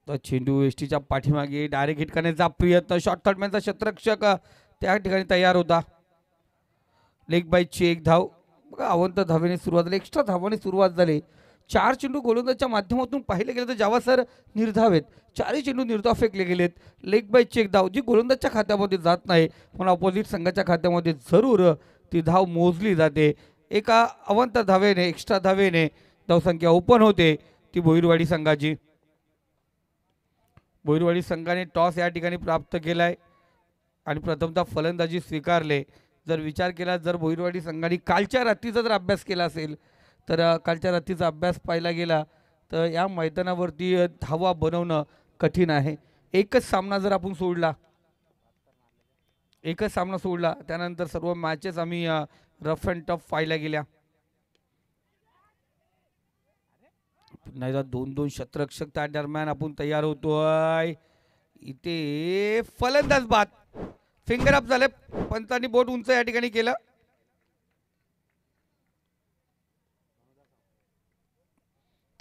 तर चेंडू एसटीच्या पाठीमागे डायरेक्ट हिट करण्याचा प्रयत्न, शॉर्ट थर्डमॅनचा क्षेत्ररक्षक त्या ठिकाणी तयार होता. लेग बाईची एक धाव. बघा अवंत धावेने सुरुवात झाली, एक्स्ट्रा धावाने सुरुवात झाली. 4 चेंडू गोलंदाजच्या माध्यमातून पाहिले गेले तर जावा सर निर्धावेत, 4ही चेंडू निर्धाव फेकले गेलेत. लेग बाईची एक धाव जी गोलंदाजच्या खात्यामध्ये जात नाही पण ऑपोजिट संघाच्या खात्यामध्ये जरूर ती धाव मोजली जाते. एका अवंत धावेने, एक्स्ट्रा धावेने धावसंख्या ओपन होते ती भोईरवाडी संघाची. भोईरवाडी संघाने टॉस या ठिकाणी प्राप्त केलाय आणि प्रथमतः फलंदाजी स्वीकारले. जर विचार केला, जर भोईरवाडी संघाने कालच्या रात्रीचा जर अभ्यास केला असेल तर कालच्या रात्रीचा अभ्यास पाहिला गेला तर या मैदानावरती धावा बनवणं कठीण आहे. एकच सामना जर आपण सोडला, एकच सामना सोडला त्यानंतर सर्व मॅचेस आम्ही रफ अँड टफ पाहिल्या गेल्या. पुन्हा एकदा 2-2 क्षेत्ररक्षक त्या दरम्यान आपण तयार होतोय. इथे फलंदाज बाद, फिंगर अप झाले, पंचांनी बोट उंच या ठिकाणी केलं.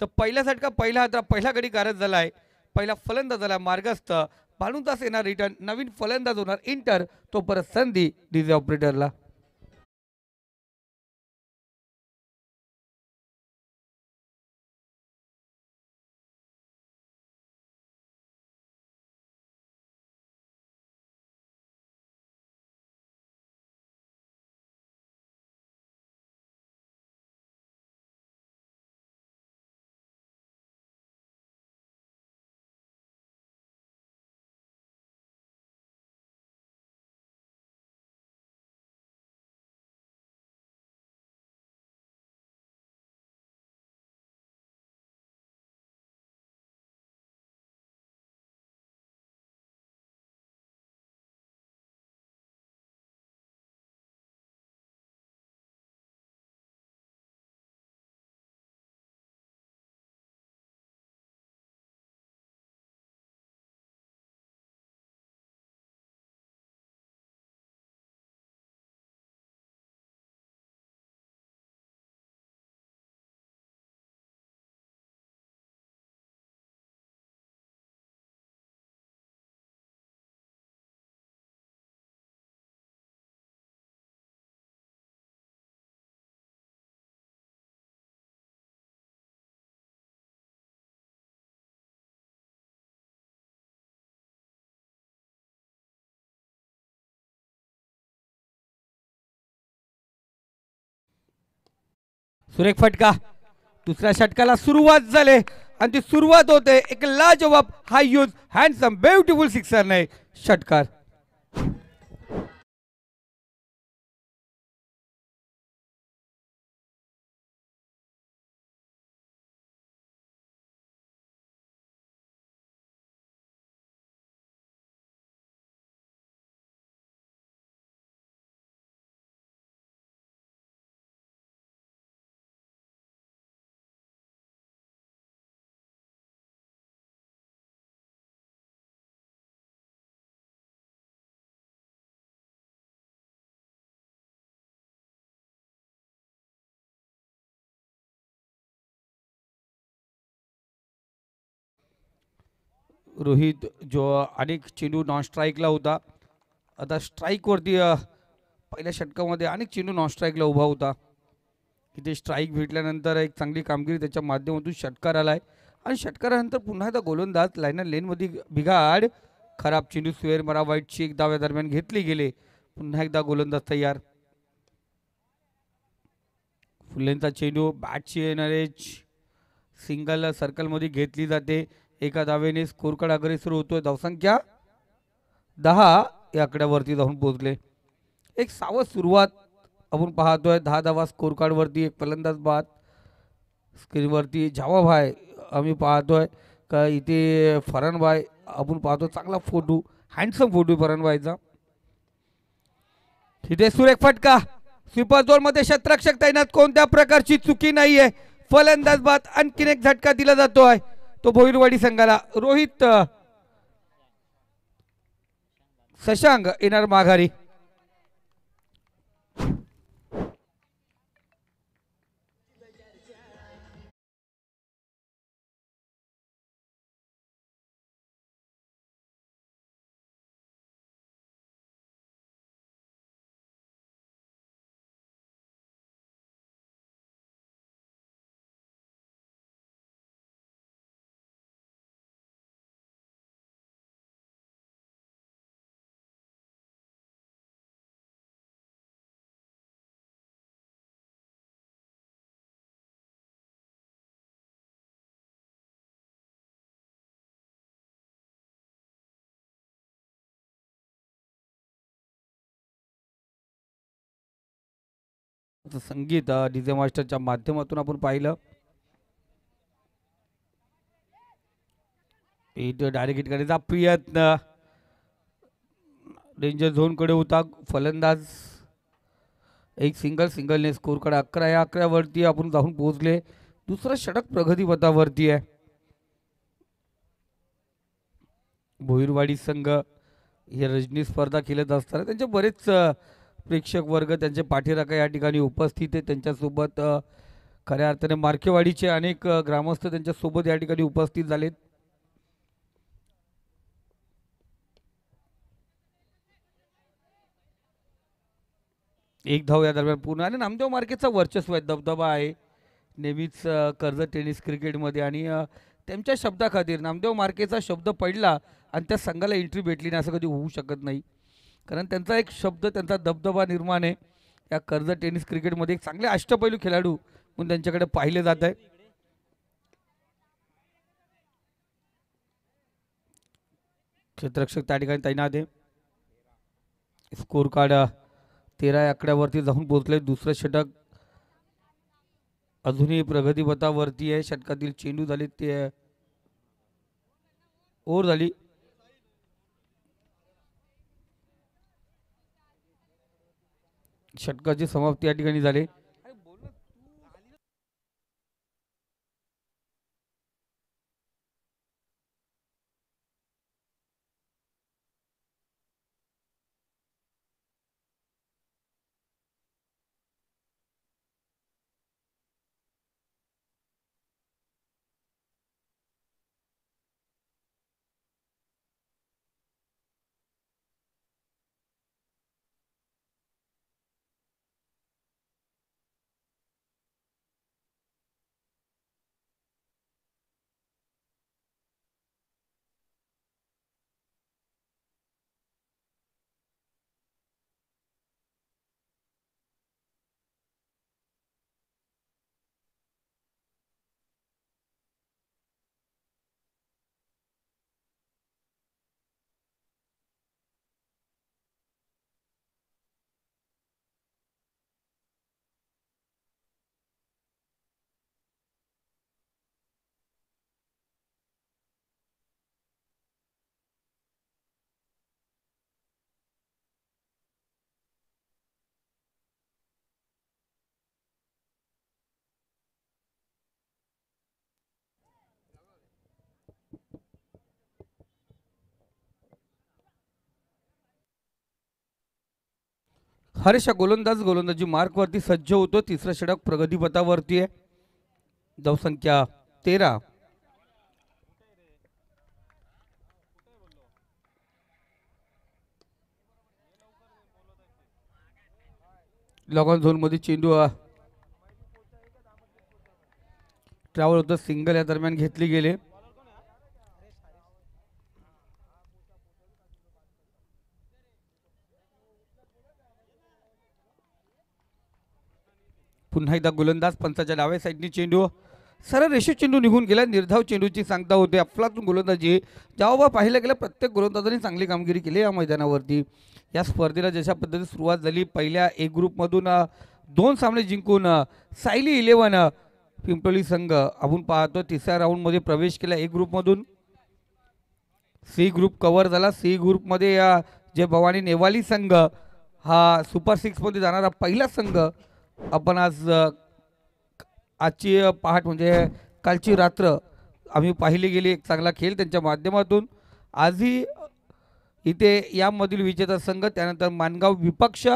तर पहिला झटका, पहिला गडी कारज झालाय, पहिला फलंदाज झाला मार्गस्थ. 52 तास येणार रिटर्न, नवीन फलंदाज होणार इंटर, तो परत संधी डीजे ऑपरेटरला. सुरेख फटका, दुसऱ्या षटकाला सुरुवात झाली आणि ती सुरुवात होते एक लाजवाब हाय यूज हँडसम ब्युटिफुल सिक्सर ने षटकार. रोहित जो अनेक चेंडू नॉन स्ट्राईकला होता, आता स्ट्राईकवरती पहिल्या षटकामध्ये अनेक चेंडू नॉन स्ट्राईकला उभा होता. इथे स्ट्राईक भेटल्यानंतर एक चांगली कामगिरी त्याच्या माध्यमातून षटकार आलाय आणि षटकारानंतर पुन्हा एकदा गोलंदाज लाईनर लेनमध्ये बिघाड, खराब चेंडू स्वेअर मरा वाईटची एक धाव्या दरम्यान घेतली गेले. पुन्हा एकदा गोलंदाज तयार. फुलेंचा चेंडू बॅटची येणारे सिंगल सर्कलमध्ये घेतली जाते. एका धावेने स्कोर कार्ड अग्रेसर होतोय. धावसंख्या 10 या आकड्यावरती जाऊन पोहोचले. एक सावध सुरुवात आपण पाहतोय. 10 धावा स्कोर कार्ड वरती, एक फलंदाज बाद. स्क्रीनवरती जावा भाई आम्ही पाहतोय का इथे फरहान भाई आपण पाहतो, चांगला फोटो, हँडसम फोटो फरहान भाईचा. इथे सुरेख फटका, स्वीपर झोन मध्ये क्षेत्ररक्षक तैनात, कोणत्या प्रकारची चुकी नाहीये. फलंदाज बाद, आणखीन एक झटका दिला जातोय तो भोईरवाडी संघाला. रोहित शशांक येणार माघारी. संगीत डीजे मास्टरच्या माध्यमातून आपण पाहिलं. इथं डायरेक्ट हिट करण्याचा प्रयत्न, डेंजर झोन कडे होता फलंदाज. एक सिंगलने स्कोर कडे 11 या 11 वरती आपण जाऊन पोहोचले. दुसरं षटक प्रगतीपथावरती आहे. भोईरवाडी संघ हे रजनी स्पर्धा खेळत असताना त्यांचे बरेच प्रेक्षक वर्ग, त्यांचे पाठीराखा या ठिकाणी उपस्थित आहे. त्यांच्यासोबत खऱ्या अर्थाने मार्केवाडीचे अनेक ग्रामस्थ त्यांच्यासोबत या ठिकाणी उपस्थित झालेत. एक धाव या दरम्यान पूर्ण आणि नामदेव मार्केटचा वर्चस्व आहे, दबदबा आहे नेहमीच कर्जत टेनिस क्रिकेटमध्ये. आणि त्यांच्या शब्दाखातीर नामदेव मार्केचा शब्द पडला आणि त्या संघाला एंट्री भेटली नाही असं कधी होऊ शकत नाही. कारण त्यांचा एक शब्द, त्यांचा दबदबा निर्माण आहे या कर्जत टेनिस क्रिकेटमध्ये. एक चांगले अष्टपैलू खेळाडू म्हणून त्यांच्याकडे पाहिले जात आहे. क्षेत्ररक्षक त्या ठिकाणी तैनात आहे. स्कोर कार्ड 13 या आकड्यावरती जाऊन पोहोचले. दुसरं षटक अजूनही प्रगतीपथावरती आहे. षटकातील चेंडू झाले ते ओव्हर झाली. षटकाची समाप्ती या ठिकाणी झाली. हर्ष गोलंदाजी मार्कवरती सज्ज होतो. तिसरं षटक प्रगतीपथावरती आहे. धावसंख्या 13. लॉग झोन मध्ये चेंडू ट्रॅव्हल होतं. सिंगल या दरम्यान घेतली गेले. पुन्हा एकदा गोलंदाज पंचाच्या डाव्या साईडनी चेंडू सरळ रेषेत चेंडू निघून गेला. निर्धाव चेंडूची सांगता होते. अफलातून गोलंदाजी जेव्हा पाहिलं गेलं प्रत्येक गोलंदाजांनी चांगली कामगिरी केली या मैदानावरती. या स्पर्धेला जशा पद्धतीने सुरुवात झाली, पहिल्या ए ग्रुपमधून 2 सामने जिंकून सायली 11 पिंपळी संघ आपण पाहतो तिसऱ्या राऊंडमध्ये प्रवेश केला. ए ग्रुपमधून सी ग्रुप कव्हर झाला. सी ग्रुपमध्ये जे भवानी नेवाली संघ हा सुपर 6 मध्ये जाणारा पहिला संघ आपण आजची पहाट म्हणजे कालची रात्र आम्ही पाहिली गेली. एक चांगला खेळ त्यांच्या माध्यमातून. आजही इथे यामधील विजेता संघ, त्यानंतर मानगाव विपक्ष,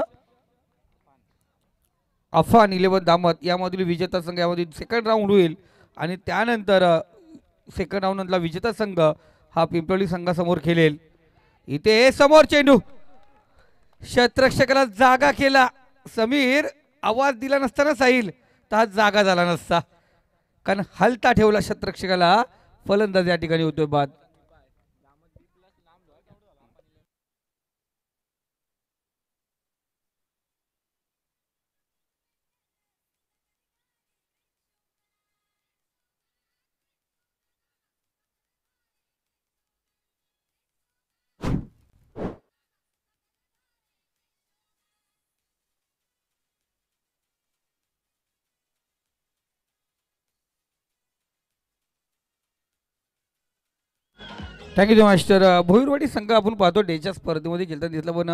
अफान 11 दामत यामधील विजेता संघ यामध्ये सेकंड राऊंड होईल. आणि त्यानंतर सेकंड राऊंडला विजेता संघ हा पिंपळी संघासमोर खेळेल. इथे समोर चेंडू क्षेत्ररक्षकाला जागा केला. समीर आवाज दिला नसताना साहिल तर हा जागा झाला नसता, कारण हलता ठेवला क्षेत्ररक्षकाला. फलंदाज या ठिकाणी होतोय बाद. Thank you master. भोईरवाडी संघ आपण पाहतो डेच्या स्पर्धेमध्ये खेळताना दिसलं, पण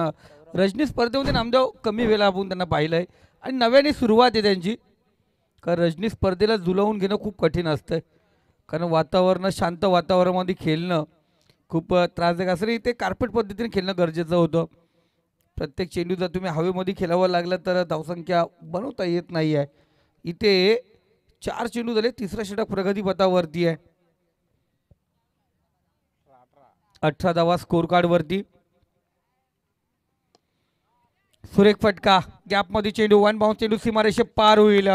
रजनी स्पर्धेमध्ये नामदेव कमी वेळा आपण त्यांना पाहिलं आहे आणि नव्याने सुरुवात आहे त्यांची. कारण रजनी स्पर्धेला जुळवून घेणं खूप कठीण असतं, कारण वातावरण शांत वातावरणामध्ये खेळणं खूप त्रासदायक असं. इथे कार्पेट पद्धतीने खेळणं गरजेचं होतं. प्रत्येक चेंडू जर तुम्ही हवेमध्ये खेळावं लागलं तर धावसंख्या बनवता येत नाही आहे. इथे 4 चेंडू झाले, तिसरा षटक प्रगतीपथावरती आहे. 18 धावा स्कोर कार्ड वरती. सुरेख फटका, गॅपमध्ये चेंडू, वन बाउंस चेंडू सीमारेषे पार होईल.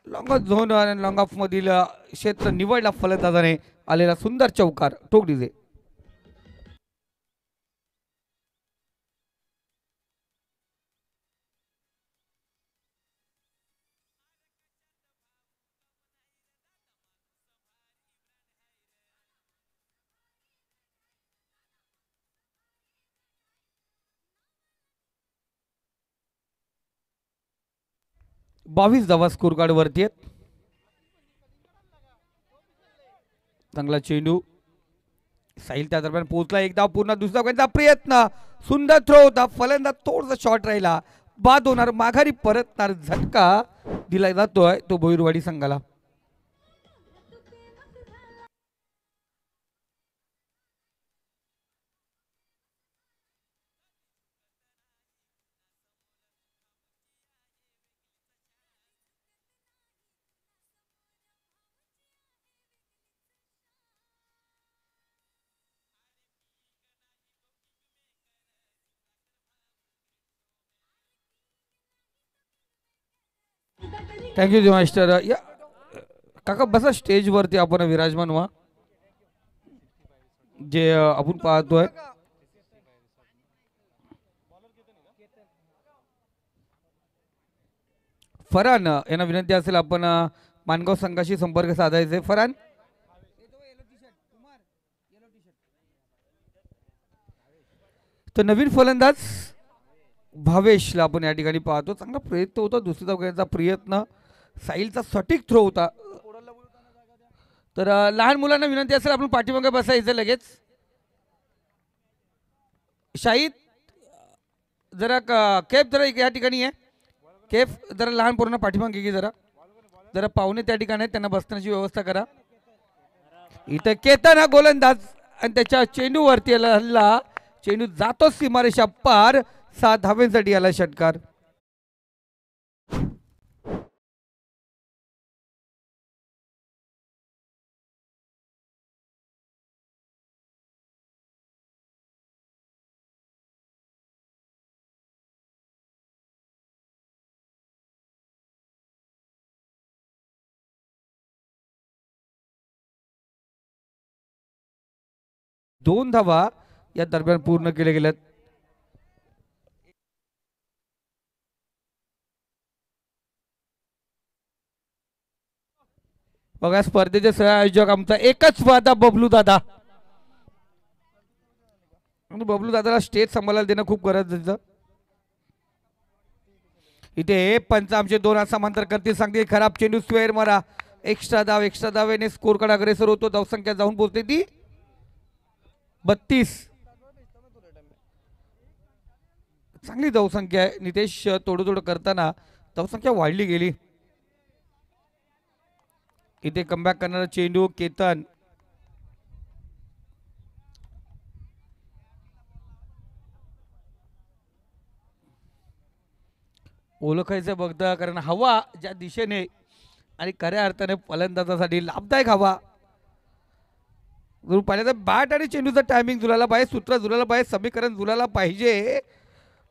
लॉंग झोन आणि लॉंग ऑफ मधील क्षेत्र निवडला फलंदाजाने. आलेला सुंदर चौकार. टोक डीजे. बावीस धावा स्कोर कार्ड वरती आहेत. चांगला चेंडू, साहिल त्या दरम्यान पोहोचला. एक धाव पूर्ण, दुसरा धावांचा प्रयत्न, सुंदर थ्रो होता. फलंदाज थोडासा शॉट राहिला, बाद होणार, माघारी परतणार. झटका दिला जातोय तो भोईरवाडी संघाला. Thank you master. या काका बसा स्टेज वरती, आपण विराजमान व्हा. जे आपण पाहतोय फरान यांना विनंती असेल, आपण मानगाव संघाशी संपर्क साधायचे. फरान, तर नवीन फलंदाज भावेशला आपण या ठिकाणी पाहतो. चांगला प्रयत्न होता, दुसरी धाव घेण्याचा प्रयत्न, साहिलचा सटीक थ्रो होता. तर लहान मुलांना विनंती असेल, आपण पाठीमागे बसायचं लगेच. शाहिद जरा केफ जरा या ठिकाणी आहे. केफ जरा लहान पोरांना पाठीमागे घे. जरा जरा पाहुणे त्या ठिकाणी आहेत, त्यांना बसण्याची व्यवस्था करा. इथं केतन हा गोलंदाज आणि त्याच्या चेंडूवरती हल्ला. चेंडू जातो सीमारेषा पार. 7 धावेसाठी आला षटकार. दोन धावा या दरम्यान पूर्ण केले गेल्यात. बघा स्पर्धेचे सहआयोजक आमचा एकच वादा, बबलू दादा. बबलू दादाला स्टेज सांभाळायला देणं खूप गरजेचं. इथे पंच आमचे 2 समांतर करतील, सांगते खराब चेंडू, स्क्वेअर मारा. एक्स्ट्रा धाव, एक्स्ट्रा धावेने स्कोर कार्ड अग्रेसर होतो. धावसंख्या जाऊन पोहोचते ती 32. चांगली धावसंख्या आहे. नितेश तोडोतोड करताना धावसंख्या वाढली गेली. इथे कमबॅक करणारा चेंडू केतन. ओळखायचं बघता, कारण हवा ज्या दिशेने आणि खऱ्या अर्थाने फलंदाजासाठी लाभदायक हवा. पाहिजे बॅट आणि चेंडूचा टायमिंग जुळायला पाहिजे, सूत्र जुळायला पाहिजे, समीकरण जुळायला पाहिजे.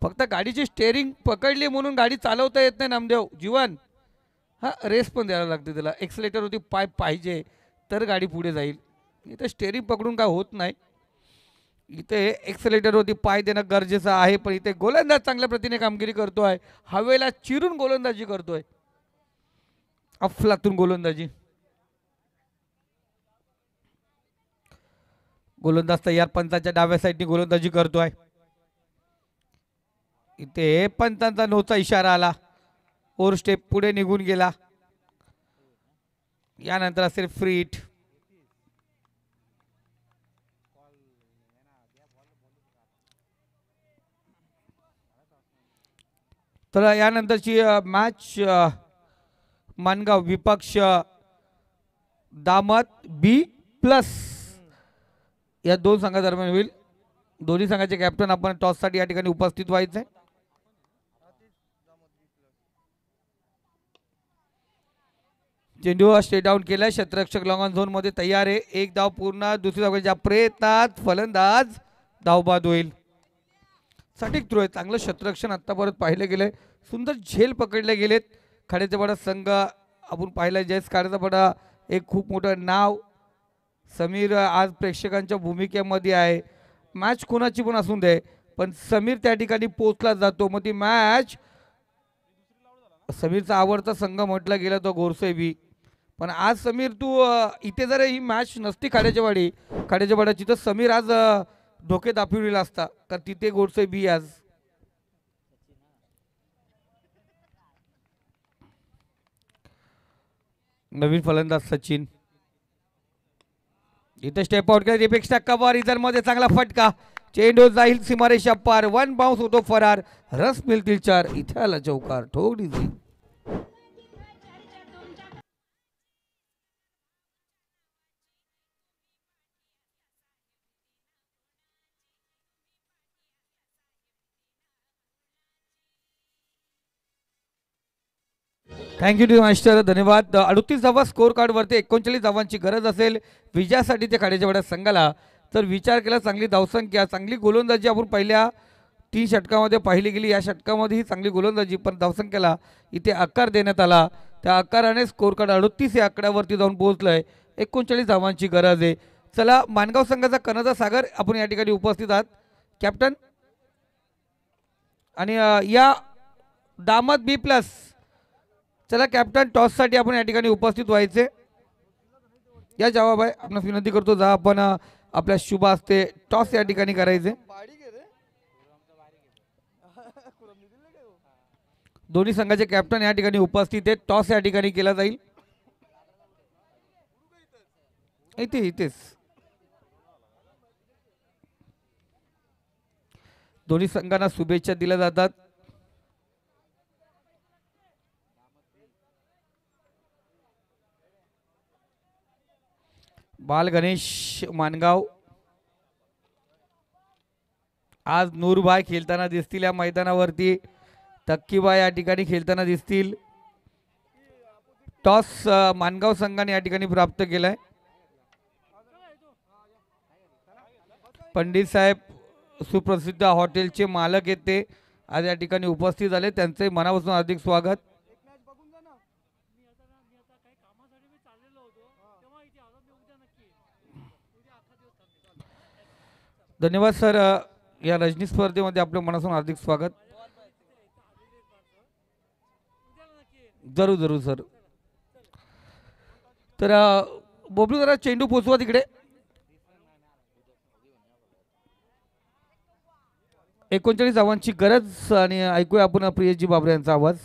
फक्त गाडीची स्टेअरिंग पकडली म्हणून गाडी चालवता येत नाही नामदेव. जीवन हा रेस पण द्यायला लागते त्याला. एक्सलेटरवरती पाय पाहिजे तर गाडी पुढे जाईल. इथे स्टेअरिंग पकडून काय होत नाही. इथे एक्सलेटरवरती पाय देणं गरजेचं आहे. पण इथे गोलंदाज चांगल्या प्रतीने कामगिरी करतोय. हवेला चिरून गोलंदाजी करतोय. अफलातून गोलंदाजी. गोलंदाज तयार, पंचांच्या डाव्या साईडने गोलंदाजी करतोय. इथे पंचांचा नोचा इशारा आला. 4 स्टेप पुढे निघून गेला. यानंतर असेल फ्री हिट. तर यानंतरची मॅच मानगाव विपक्ष दामत बी प्लस या दोन संघादरम्यान होईल. दोन्ही संघाचे कॅप्टन आपण टॉससाठी या ठिकाणी उपस्थित व्हायचे. चेंडू स्टेट आउट केलाय. क्षेत्ररक्षक लॉंग ऑन झोन मध्ये तयार आहे. एक धाव पूर्ण. दुसरी धावच्या प्रयत्नात फलंदाज धावबाद होईल. सटीक थ्रो आहे. चांगलं क्षेत्ररक्षण आतापर्यंत पाहिलं गेलंय. सुंदर झेल पकडले गेलेत. खाड्याचा बडा संघ आपण पाहिला. जयस खाड्याचा बडा एक खूप मोठं नाव. समीर आज प्रेक्षकांच्या भूमिकेमध्ये आहे. मॅच कोणाची पण असून दे पण समीर त्या ठिकाणी पोचला जातो. मग ती मॅच समीरचा आवडता संघ म्हटला गेला तो गोरसेबी. पण आज समीर तू इथे जर ही मॅच नसती खाड्याच्या वाड्याची तर समीर आज धोके दाखविलेला असता तर तिथे गोरसेबी आज. नवीन फलंदाज सचिन इथे स्टेप आउट केला. पेक्षा कव्हर इतर मध्ये चांगला फटका. चेंडू जाईल सीमारेषा पार. वन बाउन्स होतो फरार. रस मिळतील 4. इथे आला चौकार. ठोक डिझी. Thank you to master. धन्यवाद. 38 धावा स्कोर कार्ड वरती 39 धावांची गरज असेल विजयासाठी त्या खाड्याच्या वाड्या संघाला. तर विचार केला चांगली धावसंख्या चांगली गोलंदाजी आपण पहिल्या 3 षटकामध्ये पाहिली गेली. या षटकामध्ये ही चांगली गोलंदाजी पण धावसंख्येला इथे आकार देण्यात आला. त्या आकाराने स्कोर कार्ड 38 या आकड्यावरती जाऊन पोहोचलंय. 39 धावांची गरज आहे. चला मानगाव संघाचा कनजा सागर आपण या ठिकाणी उपस्थित आहात कॅप्टन. आणि या दामत बी प्लस चला कॅप्टन टॉससाठी आपण या ठिकाणी उपस्थित व्हायचे. या जवाब आहे आपण विनंती करतो जा आपण आपल्या शुभ असते टॉस या ठिकाणी करायचे. दोन्ही संघाचे कॅप्टन या ठिकाणी उपस्थित आहेत. टॉस या ठिकाणी केला जाईल. इथेच दोन्ही संघांना शुभेच्छा दिल्या जातात. बाल गणेश मानगाव आज नूरबाय खेळताना दिसतील या मैदानावरती. तक्कीबाई या ठिकाणी खेळताना दिसतील. टॉस मानगाव संघाने या ठिकाणी प्राप्त केलाय. पंडित साहेब सुप्रसिद्ध हॉटेलचे मालक येते आज या ठिकाणी उपस्थित झाले. त्यांचे मनापासून हार्दिक स्वागत. धन्यवाद सर. या रजनी स्पर्धेमध्ये आपल्या मनापासून हार्दिक स्वागत. जरूर जरूर सर. तर बोबलू जरा चेंडू पोचवा तिकडे. 39 धावांची गरज आणि ऐकूया आपण प्रियजी बाबरे यांचा आवाज.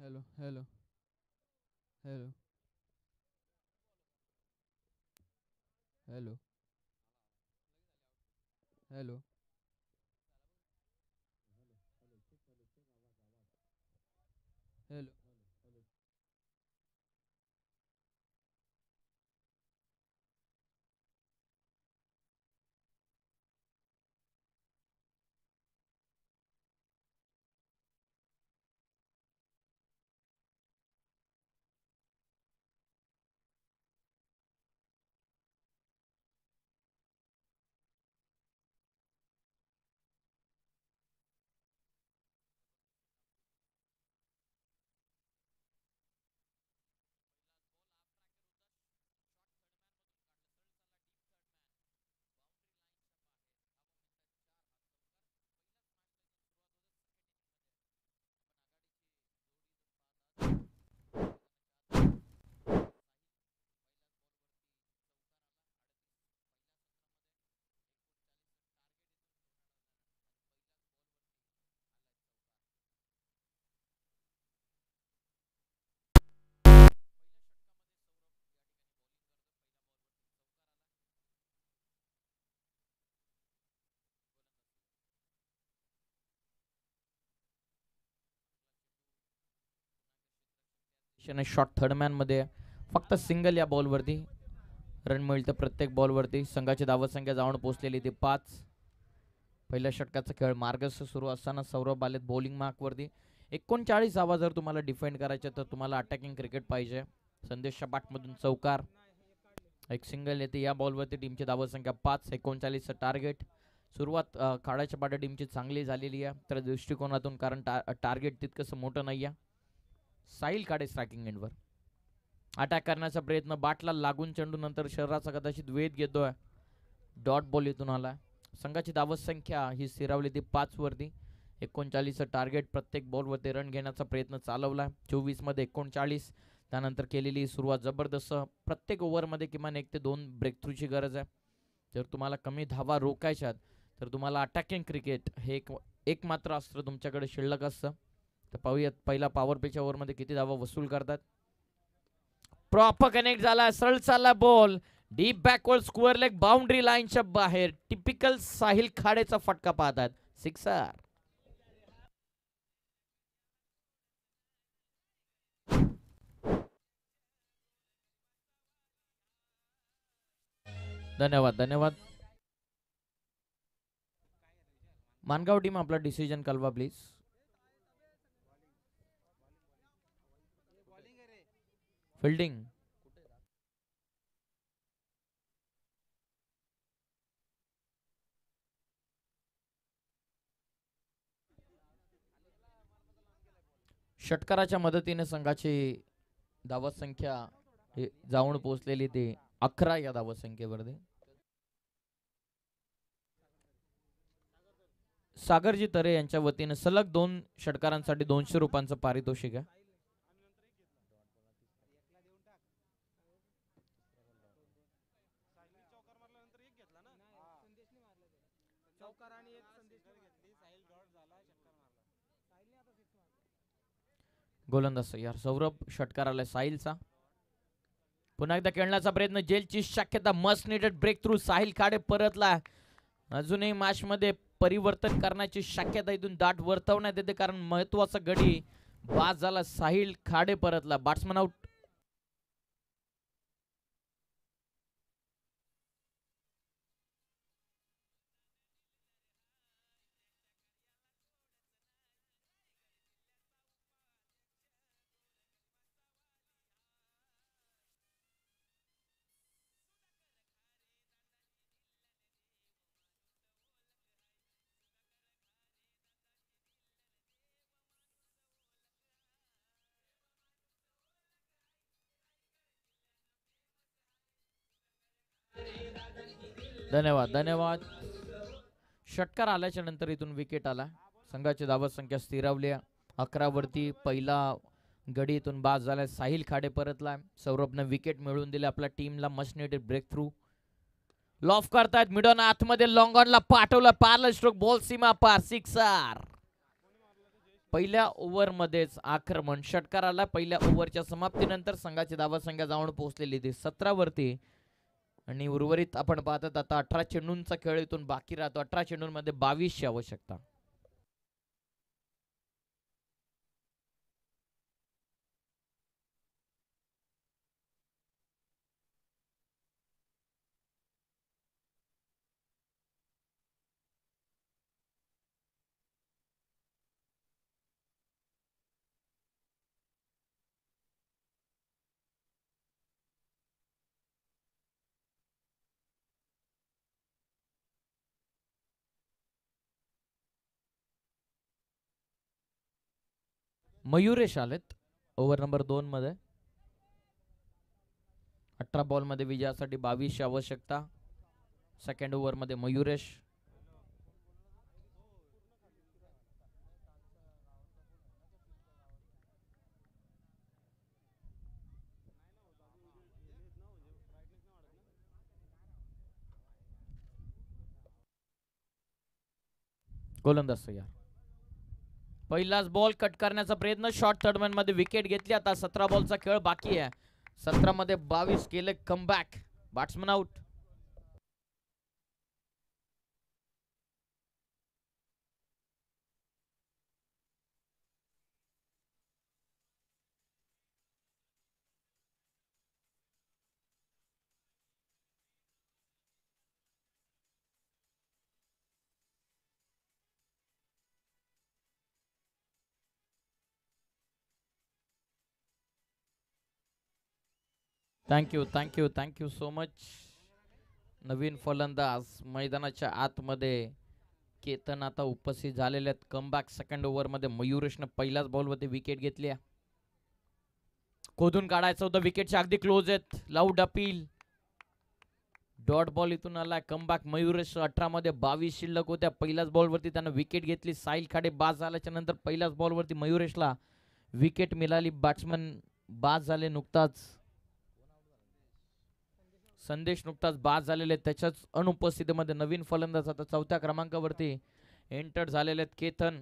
Hello hello hello hello hello hello shot third man मध्ये फक्त सिंगल या बॉलवरती रन मिळतं प्रत्येक बॉलवरती. संघाची धावत संख्या जाऊन पोहोचलेली ती 5. पहिल्या षटकाचा खेळ मार्गस्थ सुरू असताना सौरभ आलेत बॉलिंग मार्कवरती. 39 धावा जर तुम्हाला डिफेंड करायचे तर तुम्हाला अटॅकिंग क्रिकेट पाहिजे. संदेश शपाटमधून चौकार, एक सिंगल येते या बॉलवरती. टीमची धावत संख्या 5. 39चं टार्गेट. सुरुवात काळाच्या पाट्या टीमची चांगली झालेली आहे त्या दृष्टिकोनातून, कारण टार्गेट तितकंसं मोठं नाही आहे. साहिल काढे स्ट्रायकिंग एंडवर अटॅक करण्याचा प्रयत्न, बाटला लागून चेंडू नंतर शरीराचा कदाचित वेध घेतोय. डॉट बॉल इथून आला. संघाची धावत संख्या ही स्थिरावली ती 5 वरती. 39चं टार्गेट. प्रत्येक बॉलवरती रन घेण्याचा प्रयत्न चालवला. 24 मध्ये 39. त्यानंतर केलेली सुरुवात जबरदस्त. प्रत्येक ओव्हरमध्ये किमान 1 ते 2 ब्रेक थ्रूची गरज आहे. जर तुम्हाला कमी धावा रोखायच्यात तर तुम्हाला अटॅकिंग क्रिकेट हे एक मात्र अस्त्र तुमच्याकडे शिल्लक असतं. तर पाहूयात पहिला पॉवर प्लेच्या ओव्हरमध्ये किती धावा वसूल करतात. प्रॉपर कनेक्ट झाला, सरळ चालला ball, deep backward square leg boundary लाईनच्या बाहेर. टिपिकल साहिल खाडेचा फटका पाहतात. सिक्सर. धन्यवाद धन्यवाद. मानगाव टीम आपला डिसिजन कळवा प्लीज. फिल्डिंग षटकाराच्या मदतीने संघाची धावत संख्या जाऊन पोहोचलेली ते 11 या धावत संख्येवरती. सागरजी तरे यांच्या वतीने सलग 2 षटकारांसाठी 200 रुपयांचं पारितोषिक आहे. गोलंदाज यार सौरभ. षटकार आलाय साहिलचा. पुन्हा एकदा खेळण्याचा प्रयत्न, जेलची शक्यता. Must needed breakthrough. Sahil Khade परतला. अजूनही मॅच मध्ये परिवर्तन करण्याची शक्यता इथून दाट वर्तवण्यात येते, कारण महत्वाचा गडी बाद झाला. साहिल खाडे परतला. Batsman out. धन्यवाद धन्यवाद. षटकार आल्याच्या नंतर इथून विकेट आला. संघाची धावत संख्या स्थिरावली 11 वरती. पहिला गडी इथून बाद झालाय. साहिल खाडे परतला. सौरभने विकेट मिळवून दिले आपल्या टीमला. Must needed breakthrough. Loft करतायत मिडॉन आतमध्ये, लॉंग ऑनला पाठवलं. पार्लर स्ट्रोक, बॉल सीमा पार. सिक्सर. पहिल्या ओव्हरमध्येच आक्रमण षटकार आला. पहिल्या ओव्हरच्या समाप्तीनंतर संघाची धावसंख्या जाऊन पोहोचलेली ती 17 वरती आणि उर्वरित आपण पाहतात आता 18 चेंडूंचा खेळ इथून बाकी राहतो. 18 चेंडूंमध्ये 22ची आवश्यकता. मयुरेश आलेत ओव्हर नंबर 2 मध्ये. 18 बॉल मध्ये विजयासाठी 22ची आवश्यकता. सेकंड ओव्हर मध्ये मयुरेश. गोलंदाज तयार. पहिलाच बॉल कट करण्याचा प्रयत्न. शॉर्ट थर्डमॅन मध्ये विकेट घेतली. आता 17 बॉलचा खेळ बाकी आहे. 17 मध्ये 22 केले comeback. Batsman out. Thank you so much. नवीन फलंदाज मैदानाच्या आतमध्ये केतन आता उपस्थित झालेले आहेत. कमबॅक सेकंड ओव्हर मध्ये मयुरेशनं पहिल्याच बॉलवरती विकेट घेतली. खोदून काढायचं होतं. विकेटच्या अगदी क्लोज आहेत. Loud appeal. डॉट बॉल इथून आला. कमबॅक मयुरेश. 18 मध्ये 22 शिल्लक होत्या. पहिल्याच बॉलवरती त्यानं विकेट घेतली. साहिल खाडे बाद झाल्याच्या नंतर पहिल्याच बॉलवरती मयुरेशला विकेट मिळाली. बॅट्समन बाद झाले नुकताच. संदेश नुकताच बाद झालेले. त्याच्याच अनुपस्थितीमध्ये नवीन फलंदाज आता 4थ्या क्रमांकावरती एंटर झालेले आहेत. केतन.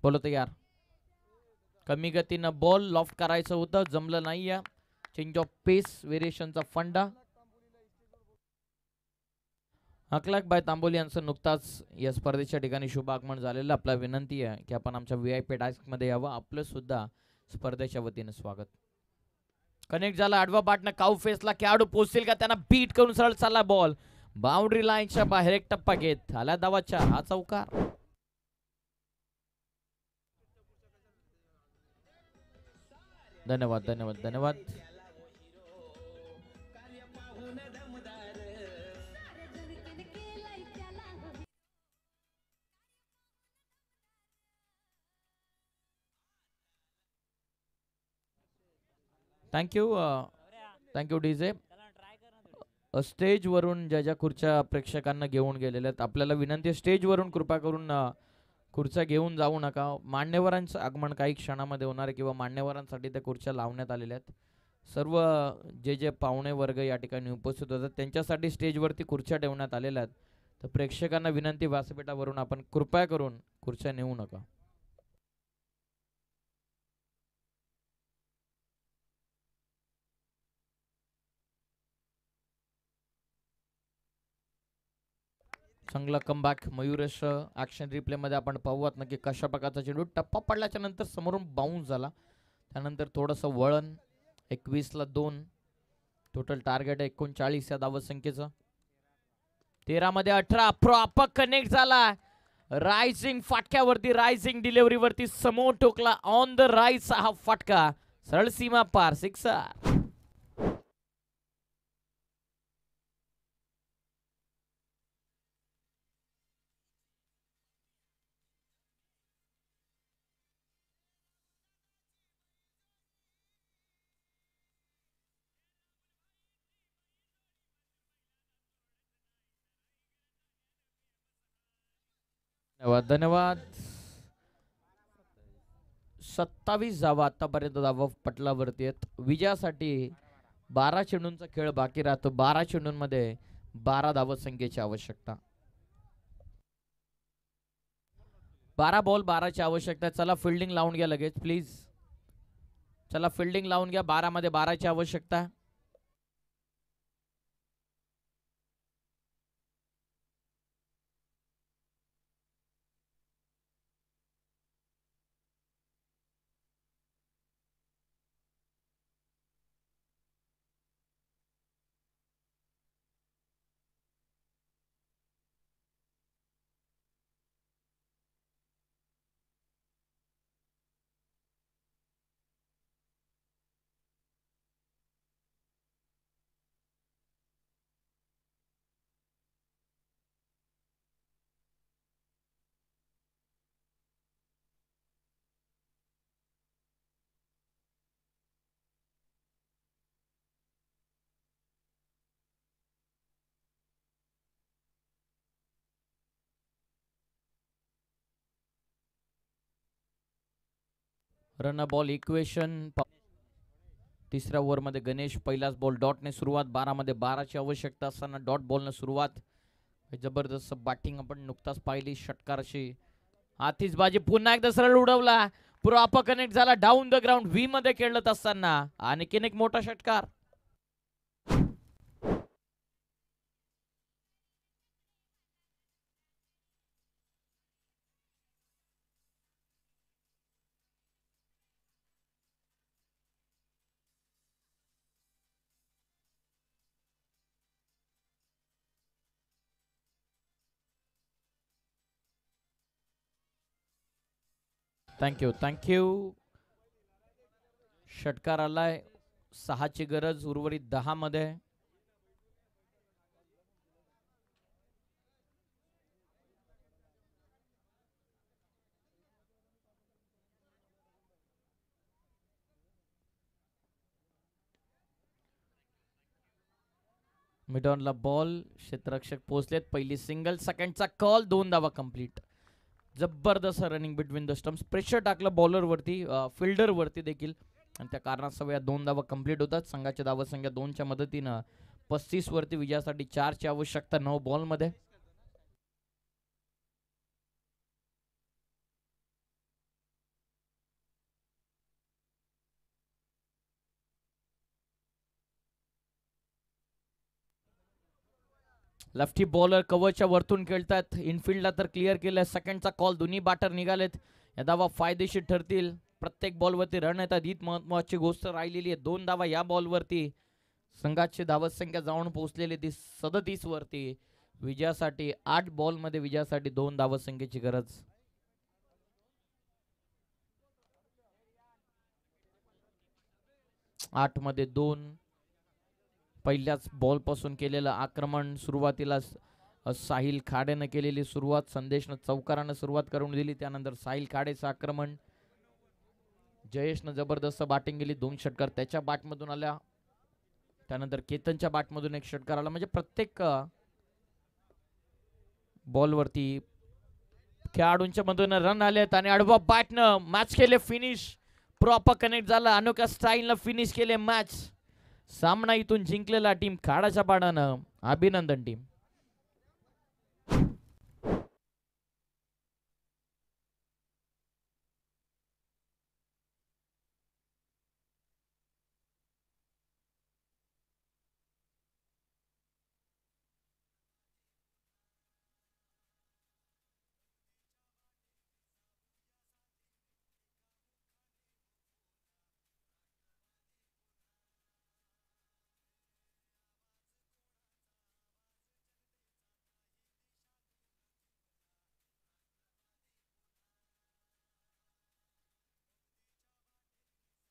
बोलो तयार. कमी गतीनं बॉल लॉफ्ट करायचं होतं. जमलं नाही. चेंज ऑफ पेस व्हेरिएशनचा फंडा. अकलाक बाय तांबोली यांचं नुकताच या स्पर्धेच्या ठिकाणी शुभ आगमन झालेलं. आपला विनंती आहे की आपण आमच्या VIP डेस्क मध्ये यावं. आपलं सुद्धा स्पर्धेच्या वतीने स्वागत. कनेक्ट झाला. आडवा बाटनं काऊ फेसला. खेळाडू पोहोचतील का? त्यांना बीट करून सरळ चालला बॉल. बाउंड्री लाईनच्या बाहेर एक टप्पा घेत आला धावाच्या. हा चौकार. धन्यवाद. Thank you DJ. स्टेज वरून ज्या खुर्च्या प्रेक्षकांना घेऊन गेलेल्या आहेत, आपल्याला विनंती आहे स्टेज वरून कृपा करून खुर्च्या घेऊन जाऊ नका. मान्यवरांचं आगमन काही क्षणामध्ये होणार आहे किंवा मान्यवरांसाठी त्या खुर्च्या लावण्यात आलेल्या आहेत. सर्व जे पाहुणे वर्ग या ठिकाणी उपस्थित होतात त्यांच्यासाठी स्टेजवरती खुर्च्या ठेवण्यात आलेल्या आहेत. तर प्रेक्षकांना विनंती, व्यासपीठावरून आपण कृपया करून खुर्च्या नेऊ नका. चांगला कमबॅक मयुरेश. ऍक्शन रिप्ले मध्ये आपण पाहूयात नक्की कशा प्रकारचा चेंडू. टप्पा पडल्याच्या नंतर समोरून बाउन्स झाला. त्यानंतर थोडंसं वळण. 21 ला 2. टोटल टार्गेट 39 या धावसंख्येचं. 13 मध्ये 18. प्रॉपर कनेक्ट झाला. रायझिंग फाटक्यावरती, रायझिंग डिलिव्हरीवरती समोर ठोकला. ऑन द राईट हा फटका. सरळ सीमा पार. सिक्सर. धन्यवाद. 27 धावा आतापर्यंत धावा पटलावरती आहेत. विजयासाठी 12 चेंडूंचा खेळ बाकी राहतो. 12 चेंडूंमध्ये 12 धावसंख्येची आवश्यकता. 12 बॉल 12ची आवश्यकता. चला फिल्डिंग लावून घ्या लगेच प्लीज. चला फिल्डिंग लावून घ्या. 12 मध्ये 12ची आवश्यकता. Run ball equation. तिसऱ्या ओव्हरमध्ये गणेश पहिलाच बॉल डॉटने सुरुवात. 12 मध्ये 12ची आवश्यकता असताना डॉट बॉलने सुरुवात. जबरदस्त बॅटिंग आपण नुकताच पाहिली षटकाराशी. आतिषबाजी पुन्हा एकदा सरळ उडवला. प्रॉपर कनेक्ट झाला. डाऊन द ग्राउंड व्ही मध्ये खेळत असताना आणखीन एक मोठा षटकार. थँक्यू. षटकार आलाय. 6ची गरज उर्वरित 10 मध्ये. मिडॉनला बॉल. क्षेत्ररक्षक पोहोचलेत. पहिली सिंगल. सेकंडचा कॉल. 2 धावा कंप्लीट. जबरदस्त running between the stumps. Pressure टाकलं बॉलर वरती, फिल्डर वरती देखील, आणि त्या कारणास्तव या 2 धावा कंप्लीट होतात. संघाची धावसंख्या 2च्या मदतीनं 35 वरती. विजयासाठी 4ची आवश्यकता 9 बॉल मध्ये. लेफ्टी बॉलर कव्हरच्या वरतून खेळतात. इनफिल्डला तर क्लिअर केलंय. सेकंडचा कॉल. दोन्ही बॅटर निघालेत. या धावा फायदेशीर ठरतील. प्रत्येक बॉलवरती रन येतात. ही महत्वाची गोष्ट राहिलेली आहे. 2 धावा या बॉलवरती. संघाची धावसंख्या जाऊन पोहोचलेली ती 37 वरती. विजयासाठी 8 बॉल मध्ये विजयासाठी 2 धावसंख्येची गरज. आठ मध्ये 2. पहिल्याच बॉल पासून केलेलं आक्रमण. सुरुवातीला साहिल खाडेनं केलेली सुरुवात. संदेशनं चौकारानं सुरुवात करून दिली. त्यानंतर साहिल खाडेचं आक्रमण. जयेशनं जबरदस्त बॅटिंग केली. 2 षटकार त्याच्या बॅटमधून आल्या. त्यानंतर केतनच्या बॅटमधून 1 षटकार आला. म्हणजे प्रत्येक बॉलवरती खेळाडूंच्या मधून रन आलेत आणि आडवा बॅटनं मॅच केले फिनिश. प्रॉपर कनेक्ट झाला. अनोख्या स्टाईलनं फिनिश केले मॅच. सामना इथून जिंकलेला टीम खाडाच्या पाडानं. अभिनंदन टीम.